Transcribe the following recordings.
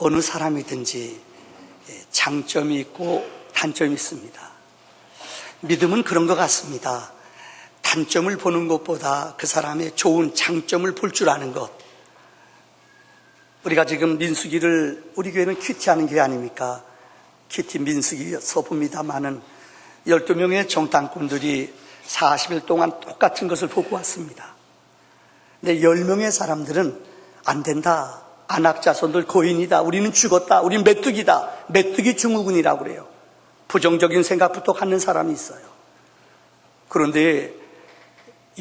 어느 사람이든지 장점이 있고 단점이 있습니다. 믿음은 그런 것 같습니다. 단점을 보는 것보다 그 사람의 좋은 장점을 볼 줄 아는 것. 우리가 지금 민수기를, 우리 교회는 큐티하는 교회 아닙니까? 큐티 민수기 서부입니다마는 12명의 정탐꾼들이 40일 동안 똑같은 것을 보고 왔습니다. 근데 10명의 사람들은 안 된다. 안악자손들 고인이다. 우리는 죽었다. 우리는 메뚜기다. 메뚜기 증후군이라고 그래요. 부정적인 생각부터 갖는 사람이 있어요. 그런데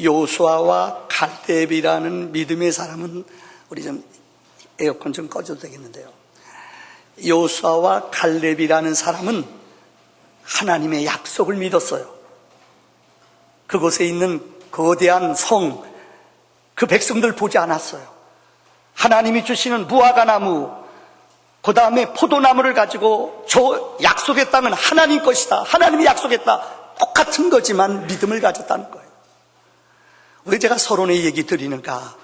요수아와 갈렙이라는 믿음의 사람은, 우리 좀 에어컨 좀 꺼줘도 되겠는데요. 요수아와 갈렙이라는 사람은 하나님의 약속을 믿었어요. 그곳에 있는 거대한 성, 그 백성들 보지 않았어요. 하나님이 주시는 무화과나무, 그 다음에 포도나무를 가지고 저 약속의 땅은 하나님 것이다. 하나님이 약속했다. 똑같은 거지만 믿음을 가졌다는 거예요. 왜 제가 서론에 얘기 드리는가?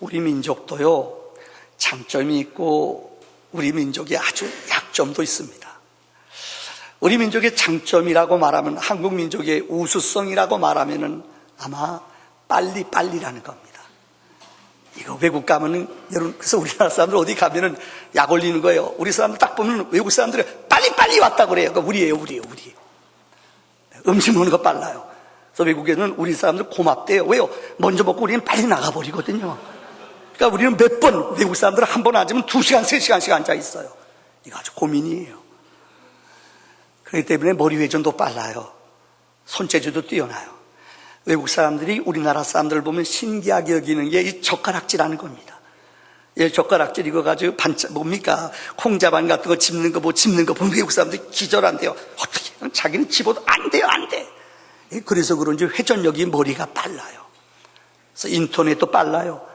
우리 민족도요, 장점이 있고 우리 민족이 아주 약점도 있습니다. 우리 민족의 장점이라고 말하면, 한국 민족의 우수성이라고 말하면은 아마 빨리라는 겁니다. 이거 외국 가면은, 여러분, 그래서 우리나라 사람들 어디 가면은 약 올리는 거예요. 우리 사람들 딱 보면 외국 사람들이 빨리 왔다고 그래요. 그러니까 우리예요. 음식 먹는 거 빨라요. 그래서 외국에는 우리 사람들 고맙대요. 왜요? 먼저 먹고 우리는 빨리 나가버리거든요. 그러니까 우리는 몇 번, 외국 사람들은 한 번 앉으면 2시간, 3시간씩 앉아 있어요. 이거 아주 고민이에요. 그렇기 때문에 머리 회전도 빨라요. 손재주도 뛰어나요. 외국 사람들이 우리나라 사람들을 보면 신기하게 여기는 게 이 젓가락질하는 겁니다. 예, 젓가락질 이거 가지고 뭡니까? 콩자반 같은 거 짚는 거 보면 외국 사람들이 기절한대요. 어떻게, 자기는 집어도 안 돼요. 예, 그래서 그런지 회전력이 머리가 빨라요. 그래서 인터넷도 빨라요.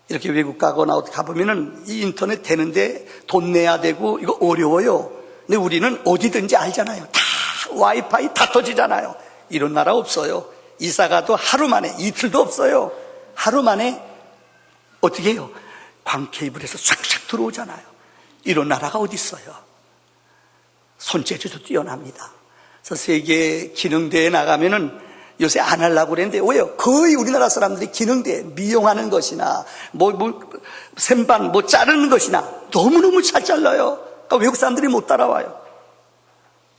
이렇게 외국 가거나 어디 가보면은 이 인터넷 되는데 돈 내야 되고 이거 어려워요. 근데 우리는 어디든지 알잖아요. 다 와이파이 다 터지잖아요. 이런 나라 없어요. 이사가도 하루 만에, 이틀도 없어요. 하루 만에 어떻게 해요? 광 케이블에서 싹싹 들어오잖아요. 이런 나라가 어디 있어요? 손재주도 뛰어납니다. 그래서 세계 기능대회에 나가면은 요새 안 하려고 그랬는데, 왜요? 거의 우리나라 사람들이 기능대회, 미용하는 것이나 샘반 자르는 것이나 너무너무 잘 잘라요. 그러니까 외국 사람들이 못 따라와요.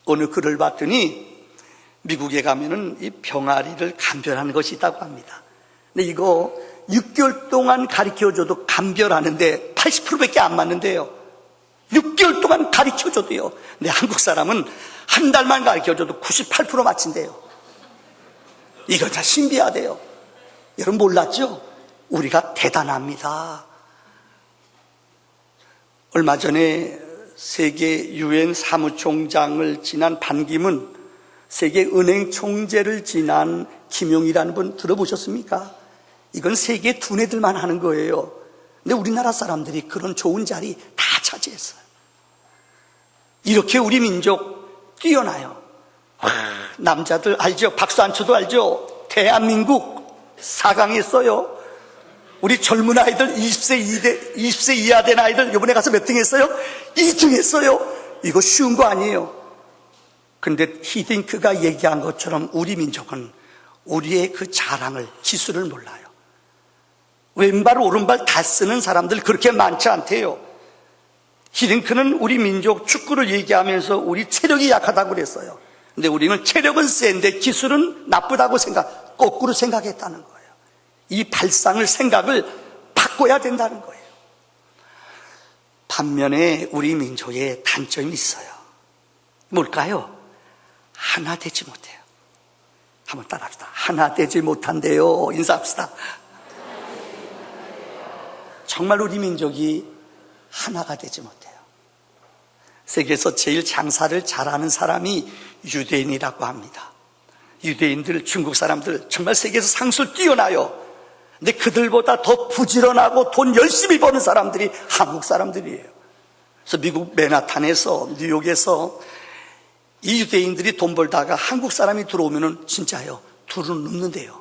어느 글을 봤더니 미국에 가면은 이 병아리를 감별하는 것이 있다고 합니다. 근데 이거 6개월 동안 가르쳐줘도 감별하는데 80%밖에 안 맞는데요. 6개월 동안 가르쳐줘도요. 근데 한국 사람은 한 달만 가르쳐줘도 98% 맞힌대요. 이거 다 신비하대요. 여러분 몰랐죠? 우리가 대단합니다. 얼마 전에 세계 유엔 사무총장을 지난 반기문, 세계 은행 총재를 지난 김용이라는 분 들어보셨습니까? 이건 세계 두뇌들만 하는 거예요. 근데 우리나라 사람들이 그런 좋은 자리 다 차지했어요. 이렇게 우리 민족 뛰어나요. 남자들 알죠? 박수 안 쳐도 알죠? 대한민국 4강 했어요. 우리 젊은 아이들 20세 이하 된 아이들 이번에 가서 몇 등 했어요? 2등 했어요. 이거 쉬운 거 아니에요. 근데 히딩크가 얘기한 것처럼 우리 민족은 우리의 그 자랑을, 기술을 몰라요. 왼발 오른발 다 쓰는 사람들 그렇게 많지 않대요. 히딩크는 우리 민족 축구를 얘기하면서 우리 체력이 약하다고 그랬어요. 근데 우리는 체력은 센데 기술은 나쁘다고 거꾸로 생각했다는 거예요. 이 발상을, 생각을 바꿔야 된다는 거예요. 반면에 우리 민족의 단점이 있어요. 뭘까요? 하나 되지 못해요. 한번 따라합시다. 하나 되지 못한대요. 인사합시다. 정말 우리 민족이 하나가 되지 못해요. 세계에서 제일 장사를 잘하는 사람이 유대인이라고 합니다. 유대인들, 중국 사람들 정말 세계에서 상술 뛰어나요. 근데 그들보다 더 부지런하고 돈 열심히 버는 사람들이 한국 사람들이에요. 그래서 미국 맨하탄에서, 뉴욕에서 이 유대인들이 돈 벌다가 한국 사람이 들어오면은 진짜요, 둘은 넘는데요.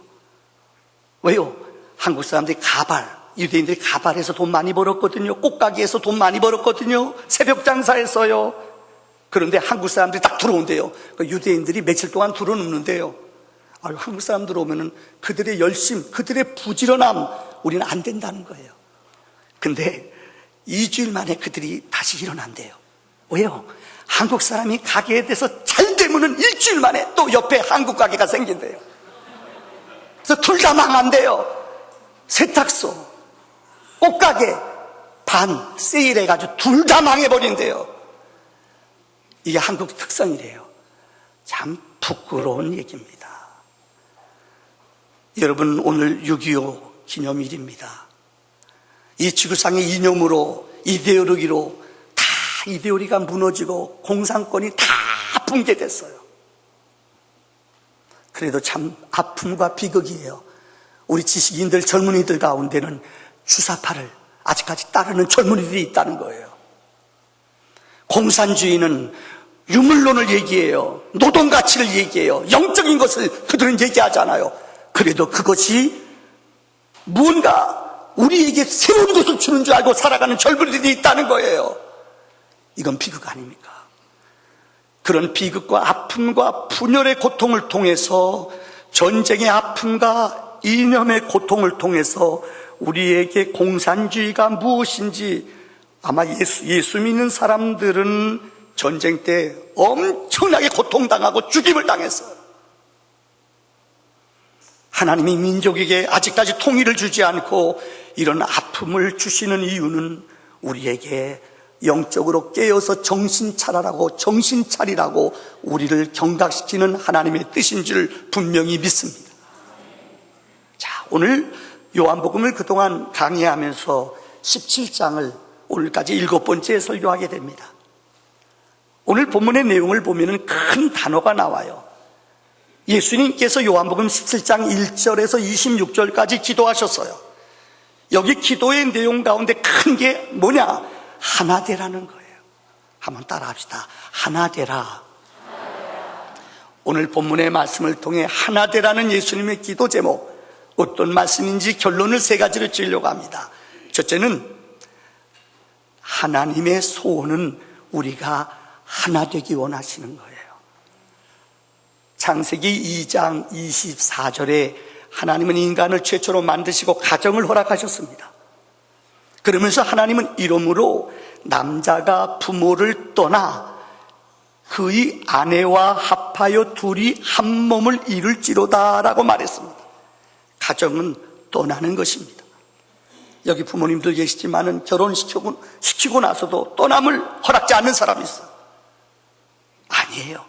왜요? 한국 사람들이 가발, 유대인들이 가발에서 돈 많이 벌었거든요. 꽃가게에서 돈 많이 벌었거든요. 새벽 장사에서요. 그런데 한국 사람들이 딱 들어온대요. 유대인들이 며칠 동안 들어눕는데요. 한국 사람들 오면은 그들의 열심, 그들의 부지런함, 우리는 안 된다는 거예요. 근데 2주일 만에 그들이 다시 일어난대요. 왜요? 한국 사람이 가게에 대해서 잘 되면은 1주일 만에 또 옆에 한국 가게가 생긴대요. 그래서 둘 다 망한대요. 세탁소, 꽃가게, 반 세일해가지고 둘 다 망해버린대요. 이게 한국 특성이래요. 참 부끄러운 얘기입니다. 여러분, 오늘 6.25 기념일입니다. 이 지구상의 이념으로, 이데올로기로 다 이데올로기가 무너지고 공산권이 다 붕괴됐어요. 그래도 참 아픔과 비극이에요. 우리 지식인들, 젊은이들 가운데는 주사파를 아직까지 따르는 젊은이들이 있다는 거예요. 공산주의는 유물론을 얘기해요. 노동가치를 얘기해요. 영적인 것을 그들은 얘기하잖아요. 그래도 그것이 무언가 우리에게 새로운 것을 주는 줄 알고 살아가는 젊은이들이 있다는 거예요. 이건 비극 아닙니까? 그런 비극과 아픔과 분열의 고통을 통해서, 전쟁의 아픔과 이념의 고통을 통해서 우리에게 공산주의가 무엇인지, 아마 예수 믿는 사람들은 전쟁 때 엄청나게 고통당하고 죽임을 당했어요. 하나님이 민족에게 아직까지 통일을 주지 않고 이런 아픔을 주시는 이유는 우리에게 영적으로 깨어서 정신 차리라고 우리를 경각시키는 하나님의 뜻인 줄 분명히 믿습니다. 자, 오늘 요한복음을 그동안 강의하면서 17장을 오늘까지 7번째 설교하게 됩니다. 오늘 본문의 내용을 보면 큰 단어가 나와요. 예수님께서 요한복음 17장 1절에서 26절까지 기도하셨어요. 여기 기도의 내용 가운데 큰 게 뭐냐? 하나 되라는 거예요. 한번 따라합시다. 하나 되라. 오늘 본문의 말씀을 통해 하나 되라는 예수님의 기도 제목, 어떤 말씀인지 결론을 3가지로 지으려고 합니다. 첫째는 하나님의 소원은 우리가 하나 되기 원하시는 거예요. 창세기 2장 24절에 하나님은 인간을 최초로 만드시고 가정을 허락하셨습니다. 그러면서 하나님은 이러므로 남자가 부모를 떠나 그의 아내와 합하여 둘이 한 몸을 이룰지로다 라고 말했습니다. 가정은 떠나는 것입니다. 여기 부모님들 계시지만은 결혼시키고 나서도 떠남을 허락지 않는 사람이 있어요. 아니에요.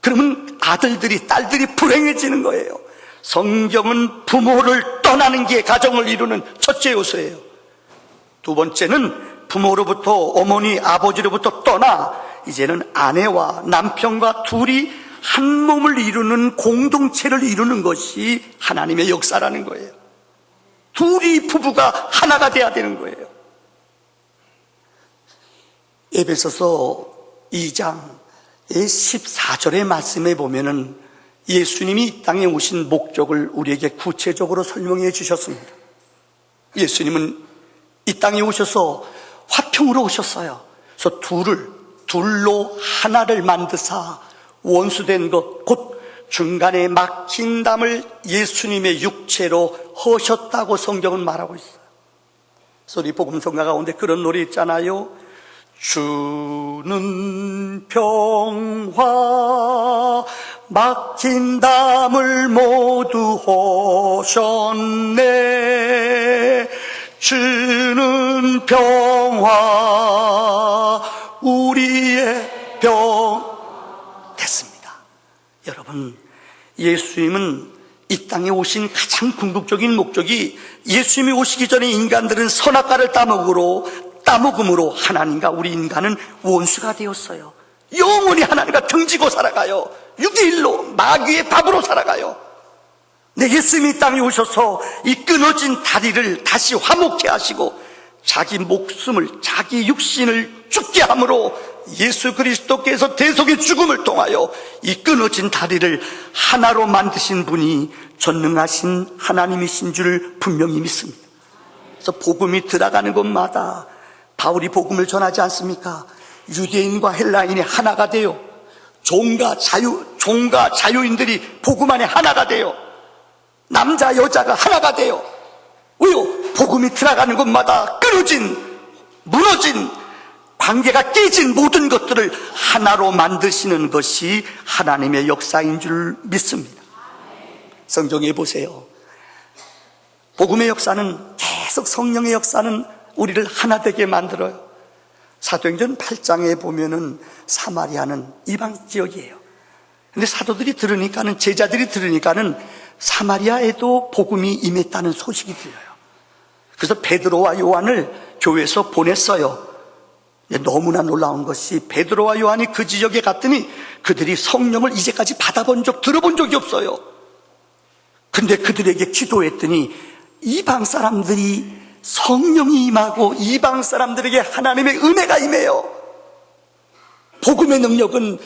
그러면 아들들이, 딸들이 불행해지는 거예요. 성경은 부모를 떠나는 게 가정을 이루는 첫째 요소예요. 두 번째는 부모로부터, 어머니, 아버지로부터 떠나 이제는 아내와 남편과 둘이 한 몸을 이루는 공동체를 이루는 것이 하나님의 역사라는 거예요. 둘이 부부가 하나가 돼야 되는 거예요. 에베소서 2장 14절의 말씀에 보면은 예수님이 이 땅에 오신 목적을 우리에게 구체적으로 설명해 주셨습니다. 예수님은 이 땅에 오셔서 화평으로 오셨어요. 그래서 둘로 하나를 만드사 원수된 것, 곧 중간에 막힌 담을 예수님의 육체로 허셨다고 성경은 말하고 있어요. 그래서 우리 복음성가 가운데 그런 노래 있잖아요. 주는 평화 막힌 담을 모두 허셨네. 주는 평화 우리의 병 됐습니다. 여러분, 예수님은 이 땅에 오신 가장 궁극적인 목적이, 예수님이 오시기 전에 인간들은 선악과를 따먹음으로 하나님과 우리 인간은 원수가 되었어요. 영원히 하나님과 등지고 살아가요. 6대1로 마귀의 밥으로 살아가요. 내 예수님이 이 땅에 오셔서 이 끊어진 다리를 다시 화목케 하시고 자기 목숨을, 자기 육신을 죽게 함으로 예수 그리스도께서 대속의 죽음을 통하여 이 끊어진 다리를 하나로 만드신 분이 전능하신 하나님이신 줄 분명히 믿습니다. 그래서 복음이 들어가는 곳마다 바울이 복음을 전하지 않습니까? 유대인과 헬라인이 하나가 되어 종과 자유인들이 복음 안에 하나가 되어 남자 여자가 하나가 되어, 왜요? 복음이 들어가는 곳마다 무너진 관계가 깨진 모든 것들을 하나로 만드시는 것이 하나님의 역사인 줄 믿습니다. 성경에 보세요. 복음의 역사는, 계속 성령의 역사는 우리를 하나 되게 만들어요. 사도행전 8장에 보면은 사마리아는 이방 지역이에요. 근데 사도들이 들으니까는, 제자들이 들으니까는 사마리아에도 복음이 임했다는 소식이 들려요. 그래서 베드로와 요한을 교회에서 보냈어요. 너무나 놀라운 것이, 베드로와 요한이 그 지역에 갔더니 그들이 성령을 이제까지 들어본 적이 없어요. 근데 그들에게 기도했더니 이방 사람들이 성령이 임하고 이방 사람들에게 하나님의 은혜가 임해요. 복음의 능력은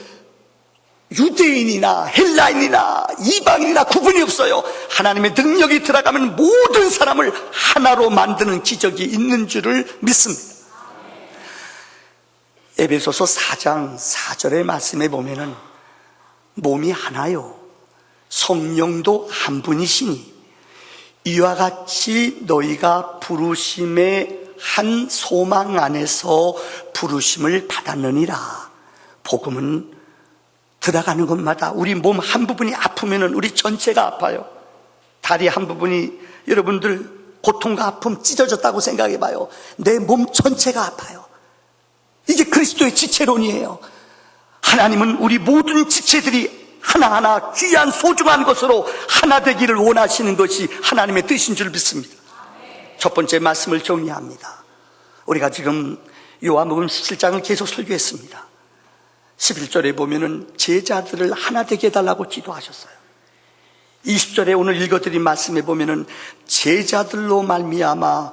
유대인이나 헬라인이나 이방인이나 구분이 없어요. 하나님의 능력이 들어가면 모든 사람을 하나로 만드는 기적이 있는 줄을 믿습니다. 에베소서 4장 4절의 말씀에 보면은 몸이 하나요, 성령도 한 분이시니 이와 같이 너희가 부르심의 한 소망 안에서 부르심을 받았느니라. 복음은 들어가는 곳마다 우리 몸 한 부분이 아프면은 우리 전체가 아파요. 다리 한 부분이, 여러분들 고통과 아픔 찢어졌다고 생각해 봐요. 내 몸 전체가 아파요. 이게 그리스도의 지체론이에요. 하나님은 우리 모든 지체들이 하나하나 귀한 소중한 것으로 하나 되기를 원하시는 것이 하나님의 뜻인 줄 믿습니다. 첫 번째 말씀을 정리합니다. 우리가 지금 요한복음 17장을 계속 설교했습니다. 11절에 보면은 제자들을 하나 되게 해달라고 기도하셨어요. 20절에 오늘 읽어드린 말씀에 보면은 제자들로 말미암아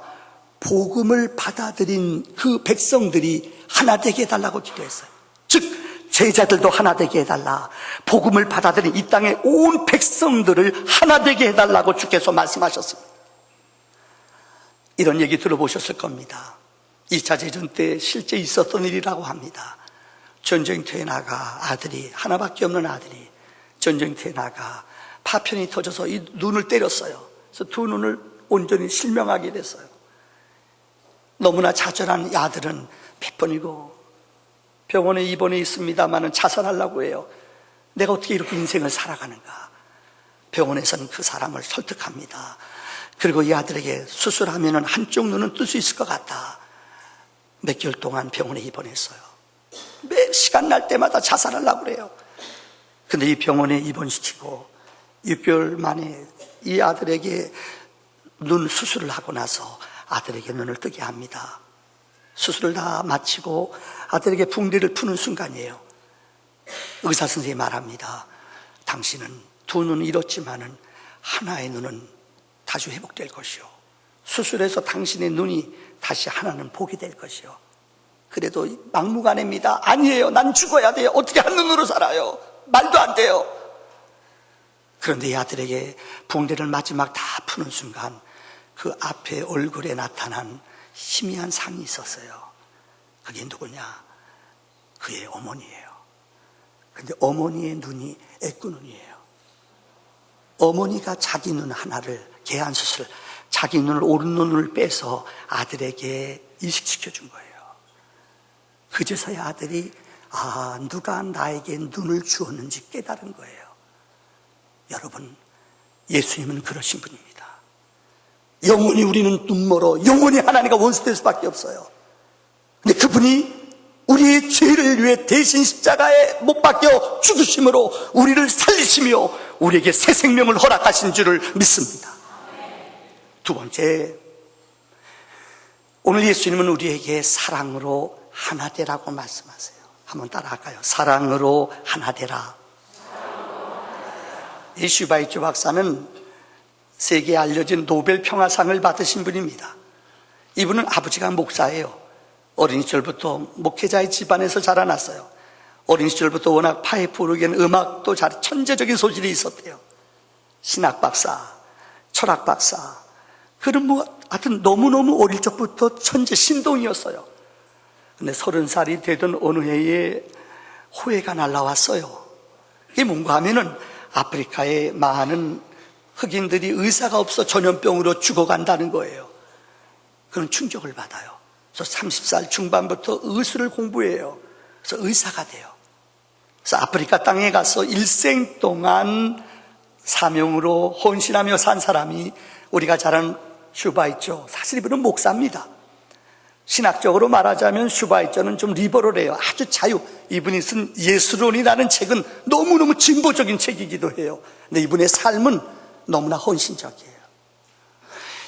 복음을 받아들인 그 백성들이 하나 되게 해달라고 기도했어요. 즉 제자들도 하나 되게 해달라, 복음을 받아들인 이 땅의 온 백성들을 하나 되게 해달라고 주께서 말씀하셨습니다. 이런 얘기 들어보셨을 겁니다. 2차 대전 때 실제 있었던 일이라고 합니다. 전쟁터에 나가 아들이, 하나밖에 없는 아들이 전쟁터에 나가 파편이 터져서 이 눈을 때렸어요. 그래서 두 눈을 온전히 실명하게 됐어요. 너무나 좌절한 이 아들은 몇 번이고 병원에 입원해 있습니다마는 자살하려고 해요. 내가 어떻게 이렇게 인생을 살아가는가. 병원에서는 그 사람을 설득합니다. 그리고 이 아들에게 수술하면 한쪽 눈은 뜰 수 있을 것 같다. 몇 개월 동안 병원에 입원했어요. 매 시간 날 때마다 자살하려고 그래요. 근데 이 병원에 입원시키고 6개월 만에 이 아들에게 눈 수술을 하고 나서 아들에게 눈을 뜨게 합니다. 수술을 다 마치고 아들에게 붕대를 푸는 순간이에요. 의사 선생님이 말합니다. 당신은 두 눈을 잃었지만은 하나의 눈은 다시 회복될 것이요, 수술해서 당신의 눈이 다시 하나는 보게 될 것이요. 그래도 막무가내입니다. 아니에요, 난 죽어야 돼요. 어떻게 한 눈으로 살아요? 말도 안 돼요. 그런데 이 아들에게 붕대를 마지막 다 푸는 순간 그 앞에 얼굴에 나타난 희미한 상이 있었어요. 그게 누구냐? 그의 어머니예요. 근데 어머니의 눈이 애꾸 눈이에요. 어머니가 자기 눈 하나를, 개안수술, 자기 눈을, 오른 눈을 빼서 아들에게 이식시켜 준 거예요. 그제서야 아들이 누가 나에게 눈을 주었는지 깨달은 거예요. 여러분, 예수님은 그러신 분입니다. 영원히 우리는 눈멀어 영원히 하나님과 원수될 수밖에 없어요. 근데 그분이 우리의 죄를 위해 대신 십자가에 못 박혀 죽으심으로 우리를 살리시며 우리에게 새 생명을 허락하신 줄을 믿습니다. 두 번째, 오늘 예수님은 우리에게 사랑으로 하나 되라고 말씀하세요. 한번 따라할까요? 사랑으로 하나 되라. 이 슈바이츠 박사는 세계에 알려진 노벨 평화상을 받으신 분입니다. 이분은 아버지가 목사예요. 어린 시절부터 목회자의 집안에서 자라났어요. 어린 시절부터 워낙 파이프 오르겐 음악도 천재적인 소질이 있었대요. 신학 박사, 철학 박사, 그는 하여튼 너무너무 어릴 적부터 천재 신동이었어요. 근데 30살이 되던 어느 해에 호해가 날라왔어요. 이게 뭔가 하면은 아프리카에 많은 흑인들이 의사가 없어 전염병으로 죽어간다는 거예요. 그런 충격을 받아요. 그래서 30살 중반부터 의술을 공부해요. 그래서 의사가 돼요. 그래서 아프리카 땅에 가서 일생 동안 사명으로 헌신하며 산 사람이 우리가 잘 아는 슈바이처. 사실 이분은 목사입니다. 신학적으로 말하자면 슈바이처는 좀 리버럴해요. 아주 자유. 이분이 쓴 예수론이라는 책은 너무너무 진보적인 책이기도 해요. 근데 이분의 삶은 너무나 헌신적이에요.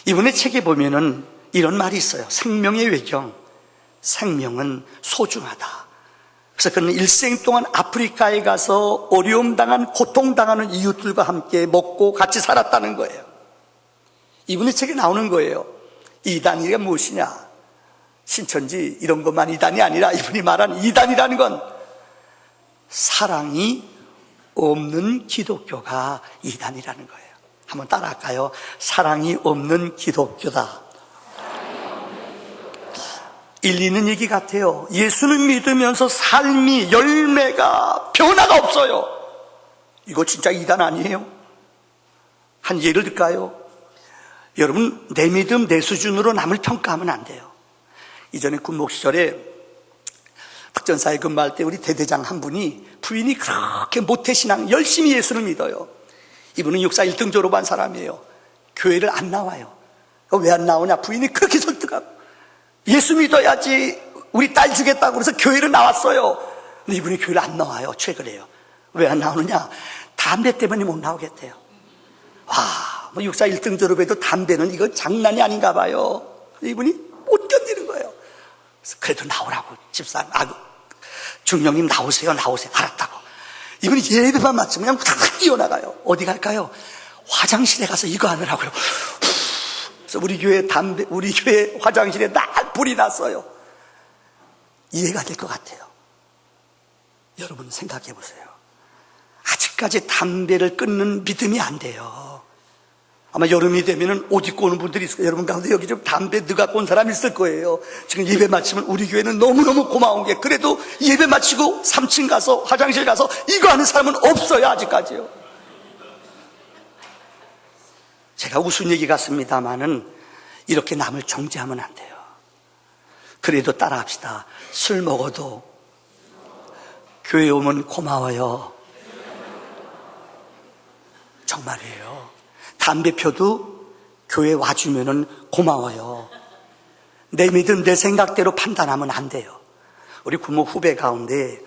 이분의 책에 보면은 이런 말이 있어요. 생명의 외경. 생명은 소중하다. 그래서 그는 일생 동안 아프리카에 가서 어려움 당한, 고통 당하는 이웃들과 함께 먹고 같이 살았다는 거예요. 이분의 책에 나오는 거예요. 이단이가 무엇이냐? 신천지 이런 것만 이단이 아니라 이분이 말한 이단이라는 건 사랑이 없는 기독교가 이단이라는 거예요. 한번 따라할까요? 사랑이 없는 기독교다. 일리 있는 얘기 같아요. 예수는 믿으면서 삶이, 열매가, 변화가 없어요. 이거 진짜 이단 아니에요? 한 예를 들까요? 여러분, 내 믿음, 내 수준으로 남을 평가하면 안 돼요. 이전에 군목 시절에 특전사에 근무할 때 우리 대대장 한 분이 부인이 그렇게 모태신앙, 열심히 예수를 믿어요. 이분은 육사 1등 졸업한 사람이에요. 교회를 안 나와요. 왜 안 나오냐? 부인이 그렇게 설득하고 예수 믿어야지 우리 딸 주겠다고 그래서 교회를 나왔어요. 근데 이분이 교회를 안 나와요. 최근에요. 왜 안 나오느냐? 담배 때문에 못 나오겠대요. 와, 뭐 육사 1등 졸업해도 담배는 이거 장난이 아닌가 봐요. 이분이 못 견디는 거예요. 그래서 그래도 나오라고 집사님, 중령님 나오세요. 알았다고. 이분이 예배만 마치면 그냥 탁 뛰어나가요. 어디 갈까요? 화장실에 가서 이거 하느라고요. 그래서 우리 교회 화장실에 날 불이 났어요. 이해가 될 것 같아요. 여러분 생각해 보세요. 아직까지 담배를 끊는 믿음이 안 돼요. 아마 여름이 되면은 옷 입고 오는 분들이 있을 거예요. 여러분 가운데 여기 좀 담배 넣어갖고 온 사람이 있을 거예요. 지금 예배 마치면 우리 교회는 너무너무 고마운 게 그래도 예배 마치고 3층 가서 화장실 가서 이거 하는 사람은 없어요. 아직까지요. 제가 웃은 얘기 같습니다만은 이렇게 남을 정죄하면 안 돼요. 그래도 따라합시다. 술 먹어도 교회 오면 고마워요. 정말이에요. 담배 펴도 교회 와주면은 고마워요. 내 믿음, 내 생각대로 판단하면 안 돼요. 우리 부모 후배 가운데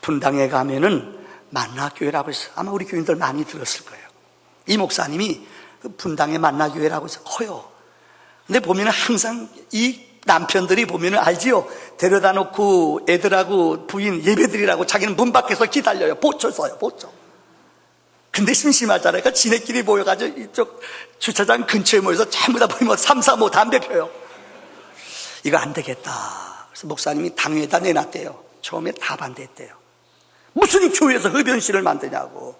분당에 가면은 만나교회라고 해서 아마 우리 교인들 많이 들었을 거예요. 이 목사님이 분당의 만나교회라고 해서 커요. 근데 보면은 항상 이 남편들이 보면은 알지요? 데려다 놓고 애들하고 부인 예배드리라고 자기는 문 밖에서 기다려요. 보초 써요, 보초. 근데 심심하잖아요. 그러니까 지네끼리 모여가지고 이쪽 주차장 근처에 모여서 전부 다 보면 3, 4, 5 담배 펴요. 이거 안 되겠다. 그래서 목사님이 당회에다 내놨대요. 처음에 다 반대했대요. 무슨 교회에서 흡연실을 만드냐고.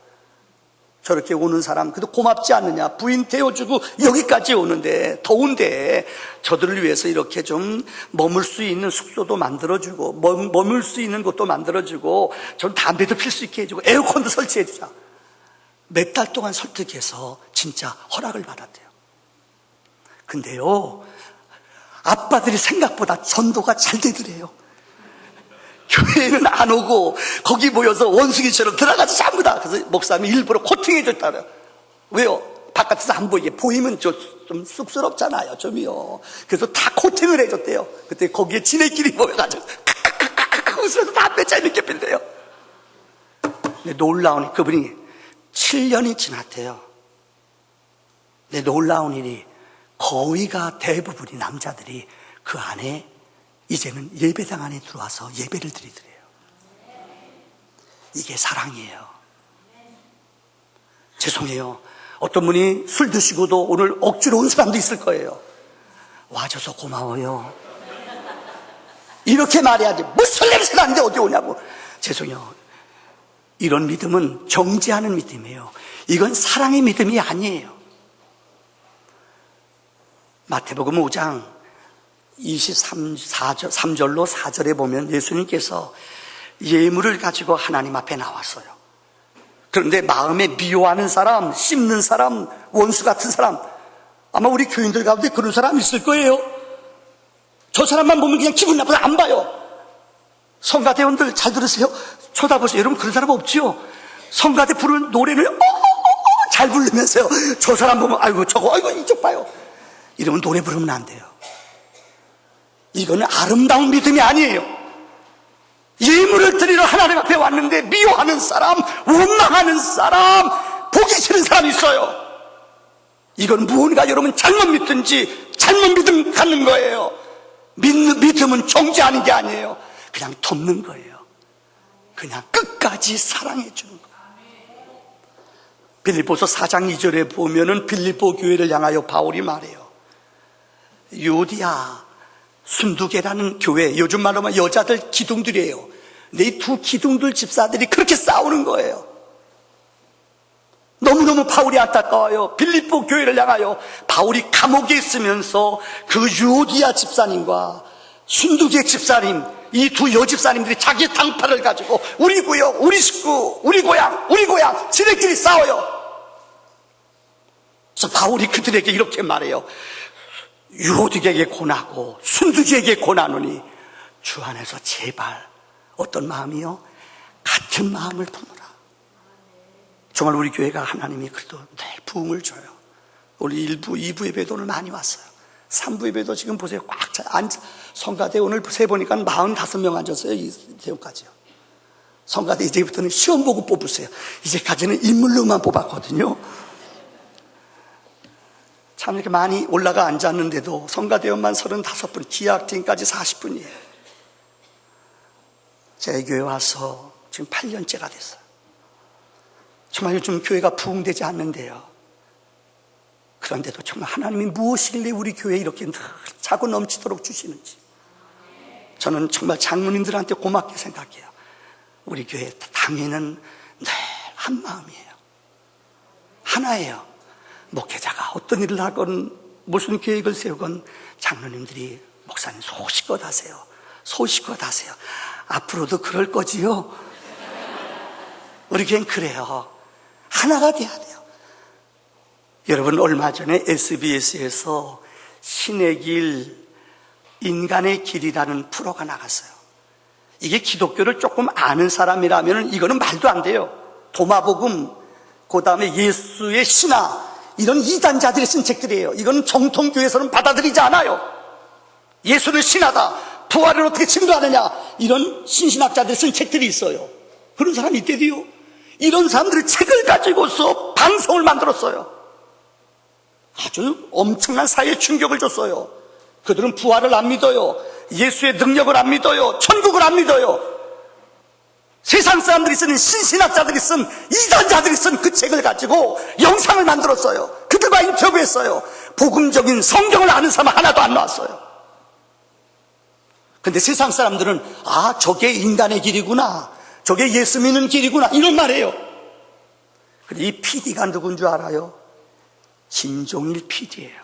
저렇게 오는 사람 그래도 고맙지 않느냐. 부인 태워주고 여기까지 오는데 더운데 저들을 위해서 이렇게 좀 머물 수 있는 숙소도 만들어주고 머물 수 있는 곳도 만들어주고 좀 담배도 필 수 있게 해주고 에어컨도 설치해주자. 몇 달 동안 설득해서 진짜 허락을 받았대요. 근데요, 아빠들이 생각보다 전도가 잘 되더래요. 교회에는 안 오고 거기 모여서 원숭이처럼 들어가서 전부 다. 그래서 목사님이 일부러 코팅해 줬다고요. 왜요? 바깥에서 안 보이게. 보이면 좀 쑥스럽잖아요. 좀이요. 그래서 다 코팅을 해줬대요. 그때 거기에 지네끼리 모여가지고 웃으면서 담배 재밌게 핀대요. 근데 놀라운 그분이 7년이 지났대요. 근데 놀라운 일이 거의가 대부분이 남자들이 그 안에 이제는 예배당 안에 들어와서 예배를 드리더래요. 이게 사랑이에요. 죄송해요. 어떤 분이 술 드시고도 오늘 억지로 온 사람도 있을 거예요. 와줘서 고마워요. 이렇게 말해야지. 무슨 냄새 나는데 어디 오냐고. 죄송해요. 이런 믿음은 정죄하는 믿음이에요. 이건 사랑의 믿음이 아니에요. 마태복음 5장 3절로 4절에 보면 예수님께서 예물을 가지고 하나님 앞에 나왔어요. 그런데 마음에 미워하는 사람, 씹는 사람, 원수 같은 사람, 아마 우리 교인들 가운데 그런 사람 있을 거예요. 저 사람만 보면 그냥 기분 나빠서 안 봐요. 성가대원들 잘 들으세요. 쳐다보세요. 여러분 그런 사람 없죠? 성가대 부르는 노래를 잘 부르면서요. 저 사람 보면 아이고 저거 아이고 이쪽 봐요. 이러면 노래 부르면 안 돼요. 이거는 아름다운 믿음이 아니에요. 예물을 드리러 하나님 앞에 왔는데 미워하는 사람, 원망하는 사람, 보기 싫은 사람이 있어요. 이건 무언가 여러분 잘못 믿든지 잘못 믿음 갖는 거예요. 믿음은 정죄하는 게 아니에요. 그냥 돕는 거예요. 그냥 끝까지 사랑해 주는 거예요. 빌립보서 4장 2절에 보면은 빌립보 교회를 향하여 바울이 말해요. 요디아 순두개라는 교회, 요즘 말로 하면 여자들 기둥들이에요. 근데 이 두 기둥들 집사들이 그렇게 싸우는 거예요. 너무너무 바울이 안타까워요. 빌립보 교회를 향하여 바울이 감옥에 있으면서 그 요디아 집사님과 순두개 집사님, 이 두 여집사님들이 자기 당파를 가지고 우리 구역, 우리 식구, 우리 고향 지네끼리 싸워요. 그래서 바울이 그들에게 이렇게 말해요. 유호디에게 고나고 순두기에게 고나노니 주 안에서 제발 어떤 마음이요? 같은 마음을 품으라. 정말 우리 교회가 하나님이 그래도 늘 부흥을 줘요. 우리 1부, 2부 예배도 오늘 많이 왔어요. 3부 예배도 지금 보세요. 꽉 차. 성가대 오늘 세보니까 45명 앉았어요. 이제까지요. 성가대 이제부터는 시험 보고 뽑으세요. 이제까지는 인물로만 뽑았거든요. 참 이렇게 많이 올라가 앉았는데도 성가대원만 35분, 기하팀까지 40분이에요. 제 교회 와서 지금 8년째가 됐어요. 정말 요즘 교회가 부흥되지 않는데요. 그런데도 정말 하나님이 무엇이길래 우리 교회에 이렇게 늘 차고 넘치도록 주시는지 저는 정말 장로님들한테 고맙게 생각해요. 우리 교회 당회는 늘 한 마음이에요. 하나예요. 목회자가 어떤 일을 하건 무슨 계획을 세우건 장로님들이 목사님 소식껏 하세요. 소식껏 하세요. 앞으로도 그럴 거지요. 우리 교회는 그래요. 하나가 돼야 돼요. 여러분 얼마 전에 SBS에서 신의 길, 인간의 길이라는 프로가 나갔어요. 이게 기독교를 조금 아는 사람이라면 이거는 말도 안 돼요. 도마복음, 그 다음에 예수의 신화, 이런 이단자들이 쓴 책들이에요. 이건 정통교회에서는 받아들이지 않아요. 예수는 신하다, 부활을 어떻게 증거하느냐, 이런 신신학자들이 쓴 책들이 있어요. 그런 사람이 있대요. 이런 사람들이 책을 가지고서 방송을 만들었어요. 아주 엄청난 사회 충격을 줬어요. 그들은 부활을 안 믿어요. 예수의 능력을 안 믿어요. 천국을 안 믿어요. 세상 사람들이 쓰는 신신학자들이 쓴, 이단자들이 쓴 그 책을 가지고 영상을 만들었어요. 그들과 인터뷰했어요. 복음적인 성경을 아는 사람 하나도 안 나왔어요. 근데 세상 사람들은 아, 저게 인간의 길이구나, 저게 예수 믿는 길이구나, 이런 말이에요. 근데 이 PD가 누군 줄 알아요? 김종일 PD예요.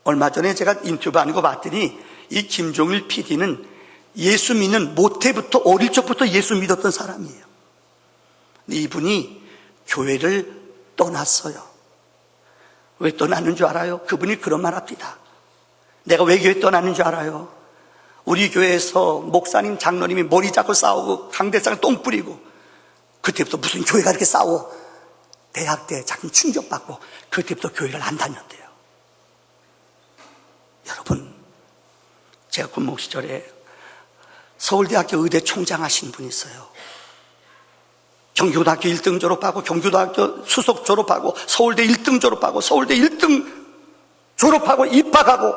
얼마 전에 제가 인터뷰하는 거 봤더니 이 김종일 PD는 예수 믿는 모태부터, 어릴 적부터 예수 믿었던 사람이에요. 이분이 교회를 떠났어요. 왜 떠났는 줄 알아요? 그분이 그런 말 합니다. 내가 왜 교회 떠났는 줄 알아요? 우리 교회에서 목사님, 장로님이 머리 잡고 싸우고 강대상에 똥 뿌리고, 그때부터 무슨 교회가 이렇게 싸워? 대학 때 자기 충격받고 그때부터 교회를 안 다녔대요. 여러분, 제가 군목 시절에 서울대학교 의대 총장 하신 분이 있어요. 경기고등학교 1등 졸업하고 경기고등학교 수석 졸업하고 서울대 1등 졸업하고 서울대 1등 졸업하고 입학하고,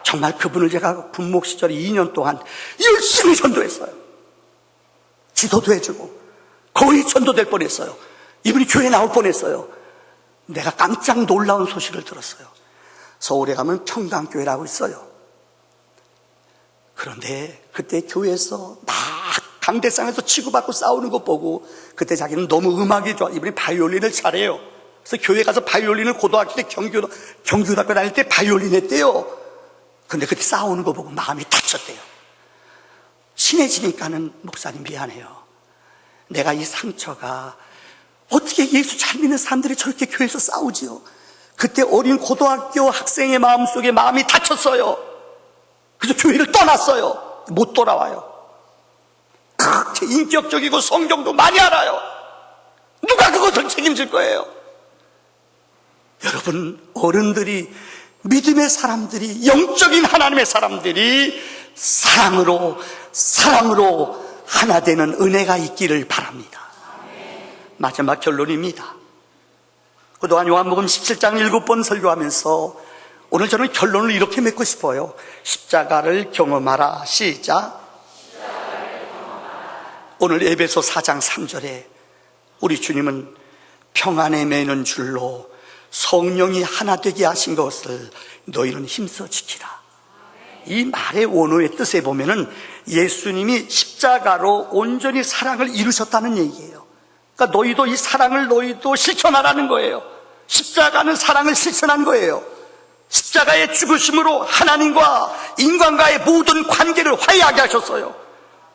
정말 그분을 제가 군목 시절에 2년 동안 열심히 전도했어요. 기도도 해주고 거의 전도될 뻔했어요. 이분이 교회에 나올 뻔했어요. 내가 깜짝 놀라운 소식을 들었어요. 서울에 가면 평강교회라고 있어요. 그런데 그때 교회에서 막 강대상에서 치고받고 싸우는 거 보고, 그때 자기는 너무 음악이 좋아, 이분이 바이올린을 잘해요. 그래서 교회 가서 바이올린을 고등학교 때 경기고등학교 다닐 때 바이올린 했대요. 근데 그때 싸우는 거 보고 마음이 다쳤대요. 친해지니까는 목사님 미안해요. 내가 이 상처가 어떻게 예수 잘 믿는 사람들이 저렇게 교회에서 싸우지요? 그때 어린 고등학교 학생의 마음속에 마음이 다쳤어요. 그래서 교회를 떠났어요. 못 돌아와요. 그렇게 인격적이고 성경도 많이 알아요. 누가 그것을 책임질 거예요? 여러분, 어른들이, 믿음의 사람들이, 영적인 하나님의 사람들이 사랑으로 하나 되는 은혜가 있기를 바랍니다. 마지막 결론입니다. 그동안 요한복음 17장 7번 설교하면서 오늘 저는 결론을 이렇게 맺고 싶어요. 십자가를 경험하라. 시작. 오늘 에베소 4장 3절에 우리 주님은 평안에 매는 줄로 성령이 하나 되게 하신 것을 너희는 힘써 지키라. 이 말의 원어의 뜻에 보면은 예수님이 십자가로 온전히 사랑을 이루셨다는 얘기예요. 그러니까 너희도 이 사랑을 너희도 실천하라는 거예요. 십자가는 사랑을 실천한 거예요. 십자가의 죽으심으로 하나님과 인간과의 모든 관계를 화해하게 하셨어요.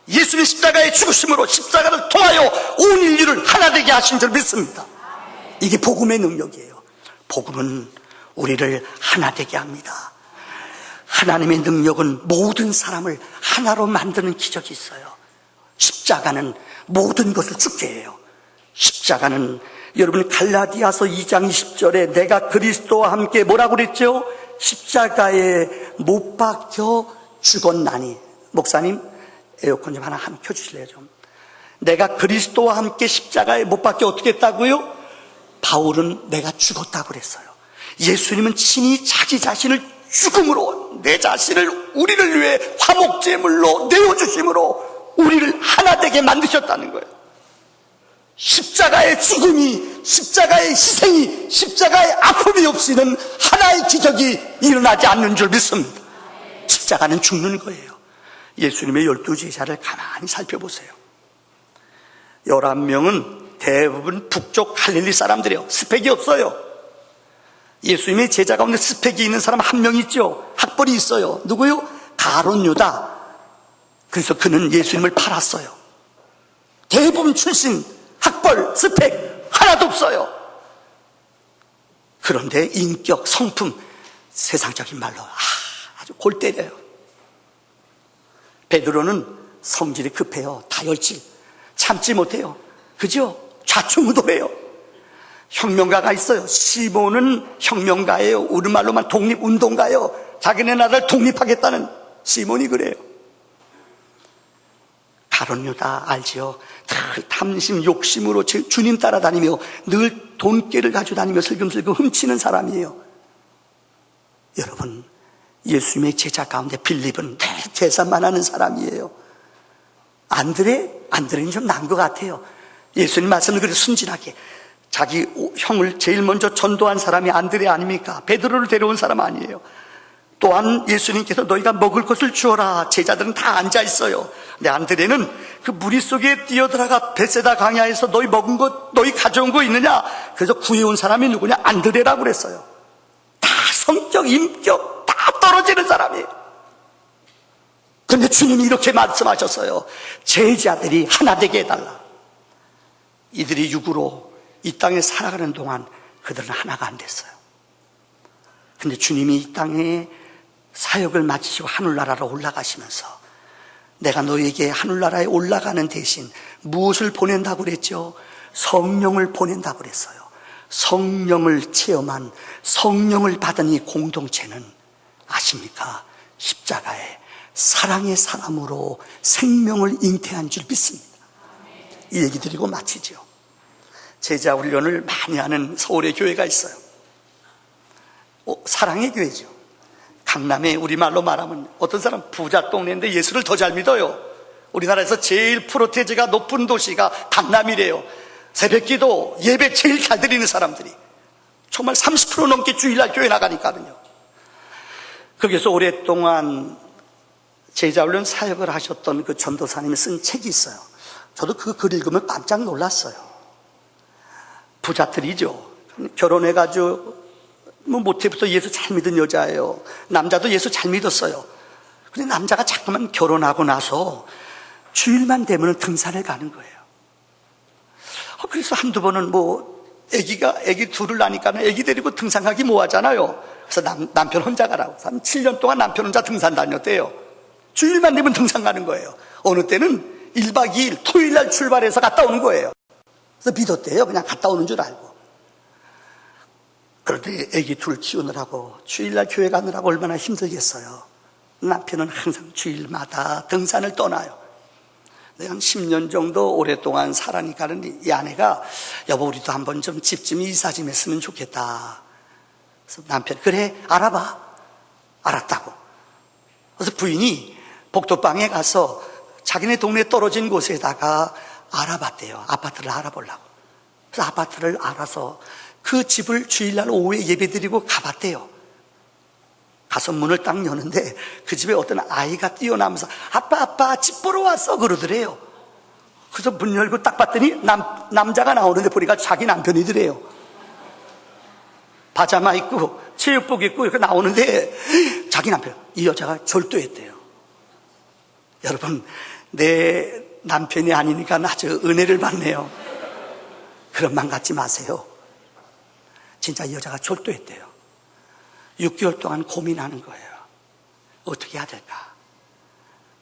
예수님 십자가의 죽으심으로 십자가를 통하여 온 인류를 하나 되게 하신 줄 믿습니다. 이게 복음의 능력이에요. 복음은 우리를 하나 되게 합니다. 하나님의 능력은 모든 사람을 하나로 만드는 기적이 있어요. 십자가는 모든 것을 죽게 해요. 십자가는 여러분 갈라디아서 2장 20절에 내가 그리스도와 함께 뭐라고 그랬죠? 십자가에 못 박혀 죽었나니. 목사님 에어컨 좀 하나 켜주실래요 좀? 내가 그리스도와 함께 십자가에 못 박혀 어떻게 했다고요? 바울은 내가 죽었다고 그랬어요. 예수님은 친히 자기 자신을 죽음으로 내 자신을 우리를 위해 화목제물로 내어주심으로 우리를 하나 되게 만드셨다는 거예요. 십자가의 죽음이, 십자가의 희생이, 십자가의 아픔이 없이는 하나의 기적이 일어나지 않는 줄 믿습니다. 십자가는 죽는 거예요. 예수님의 12제자를 가만히 살펴보세요. 11명은 대부분 북쪽 갈릴리 사람들이에요. 스펙이 없어요. 예수님의 제자 가운데 스펙이 있는 사람 한 명 있죠. 학벌이 있어요. 누구요? 가룟 유다. 그래서 그는 예수님을 팔았어요. 대부분 출신, 학벌, 스펙 하나도 없어요. 그런데 인격, 성품, 세상적인 말로 아주 골 때려요. 베드로는 성질이 급해요. 다혈질, 참지 못해요. 그죠? 좌충우돌해요. 혁명가가 있어요. 시몬은 혁명가예요. 우리말로만 독립운동가예요. 자기네 나라를 독립하겠다는 시몬이 그래요. 가룟 유다 알지요? 늘 탐심, 욕심으로 주님 따라다니며 늘 돈깨를 가지고 다니며 슬금슬금 훔치는 사람이에요. 여러분, 예수님의 제자 가운데 빌립은 늘 계산만 하는 사람이에요. 안드레는 좀 난 것 같아요. 예수님 말씀을 그렇게 순진하게 자기 형을 제일 먼저 전도한 사람이 안드레 아닙니까? 베드로를 데려온 사람 아니에요. 또한 예수님께서 너희가 먹을 것을 주어라. 제자들은 다 앉아 있어요. 근데 안드레는 그 무리 속에 뛰어들어가 베세다 강야에서 너희 먹은 것, 너희 가져온 거 있느냐? 그래서 구해온 사람이 누구냐? 안드레라고 그랬어요. 다 성격, 인격 다 떨어지는 사람이에요. 그런데 주님이 이렇게 말씀하셨어요. 제자들이 하나 되게 해달라. 이들이 육으로 이 땅에 살아가는 동안 그들은 하나가 안 됐어요. 근데 주님이 이 땅에 사역을 마치시고 하늘나라로 올라가시면서 내가 너에게 하늘나라에 올라가는 대신 무엇을 보낸다고 그랬죠? 성령을 보낸다고 그랬어요. 성령을 체험한, 성령을 받은 이 공동체는 아십니까? 십자가에 사랑의 사람으로 생명을 잉태한 줄 믿습니다. 이 얘기 드리고 마치죠. 제자 훈련을 많이 하는 서울의 교회가 있어요. 사랑의 교회죠. 강남에 우리말로 말하면 어떤 사람 부자 동네인데 예수를 더 잘 믿어요. 우리나라에서 제일 프로테지가 높은 도시가 강남이래요. 새벽기도 예배 제일 잘 드리는 사람들이 정말 30% 넘게 주일날 교회 나가니까요. 거기서 오랫동안 제자훈련 사역을 하셨던 그 전도사님이 쓴 책이 있어요. 저도 그 글 읽으면 깜짝 놀랐어요. 부자들이죠. 결혼해가지고 모태부터 예수 잘 믿은 여자예요. 남자도 예수 잘 믿었어요. 근데 남자가 자꾸만 결혼하고 나서 주일만 되면 등산을 가는 거예요. 그래서 한두 번은 애기 둘을 낳으니까 애기 데리고 등산 가기 뭐하잖아요. 그래서 남편 혼자 가라고. 7년 동안 남편 혼자 등산 다녔대요. 주일만 되면 등산 가는 거예요. 어느 때는 1박 2일 토요일 날 출발해서 갔다 오는 거예요. 그래서 믿었대요. 그냥 갔다 오는 줄 알고. 그런데 애기 둘 키우느라고 주일날 교회 가느라고 얼마나 힘들겠어요. 남편은 항상 주일마다 등산을 떠나요. 한 10년 정도 오랫동안 살아니까는 이 아내가 여보 우리도 한번 좀 집 좀 이사 좀 했으면 좋겠다. 그래서 남편이 그래 알아봐. 알았다고. 그래서 부인이 복도방에 가서 자기네 동네에 떨어진 곳에다가 알아봤대요. 아파트를 알아보려고. 그래서 아파트를 알아서 그 집을 주일날 오후에 예배드리고 가봤대요. 가서 문을 딱 여는데 그 집에 어떤 아이가 뛰어나면서 아빠 집 보러 왔어 그러더래요. 그래서 문 열고 딱 봤더니 남자가 나오는데 보니까 자기 남편이더래요. 파자마 입고 체육복 입고 이렇게 나오는데 자기 남편. 이 여자가 절도했대요. 여러분 내 남편이 아니니까 아주 은혜를 받네요. 그런 맘 갖지 마세요. 진짜 이 여자가 절도했대요. 6개월 동안 고민하는 거예요. 어떻게 해야 될까?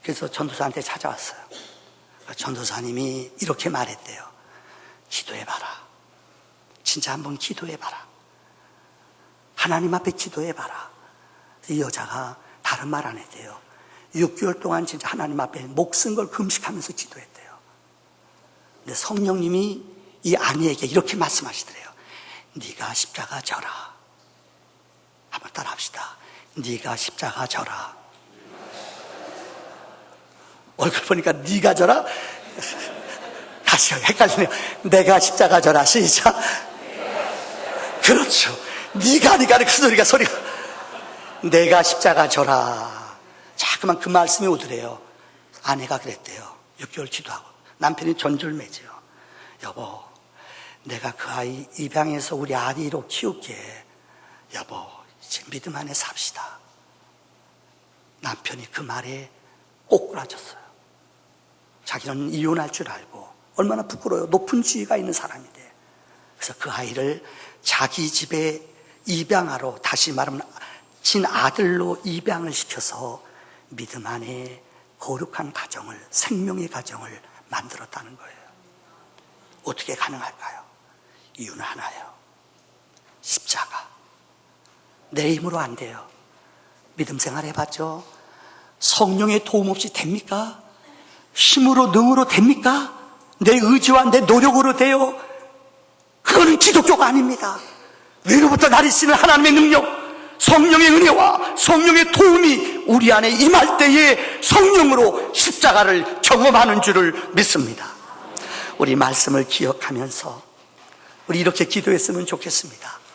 그래서 전도사한테 찾아왔어요. 전도사님이 이렇게 말했대요. 기도해봐라. 진짜 한번 기도해봐라. 하나님 앞에 기도해봐라. 이 여자가 다른 말 안 했대요. 6개월 동안 진짜 하나님 앞에 목숨 걸 금식하면서 기도했대요. 근데 성령님이 이 아내에게 이렇게 말씀하시더래요. 네가 십자가 져라. 한번 따라 합시다. 네가 십자가 져라. 얼굴 보니까 네가 져라? 다시 헷갈리네요. 내가 십자가 져라. 시작. 그렇죠. 네가 그 소리가 내가 십자가 져라. 자꾸만 그 말씀이 오더래요. 아내가 그랬대요. 6개월 기도하고 남편이 전절매죠. 여보 내가 그 아이 입양해서 우리 아이로 키울게. 여보 이제 믿음 안에 삽시다. 남편이 그 말에 꼬꾸라졌어요. 자기는 이혼할 줄 알고 얼마나 부끄러워요. 높은 지위가 있는 사람인데. 그래서 그 아이를 자기 집에 입양하러, 다시 말하면 친아들로 입양을 시켜서 믿음 안에 거룩한 가정을, 생명의 가정을 만들었다는 거예요. 어떻게 가능할까요? 이유는 하나예요. 십자가. 내 힘으로 안 돼요. 믿음 생활 해봤죠? 성령의 도움 없이 됩니까? 힘으로, 능으로 됩니까? 내 의지와 내 노력으로 돼요? 그거는 기독교가 아닙니다. 위로부터 나리시는 하나님의 능력, 성령의 은혜와 성령의 도움이 우리 안에 임할 때에 성령으로 십자가를 경험하는 줄을 믿습니다. 우리 말씀을 기억하면서 우리 이렇게 기도했으면 좋겠습니다.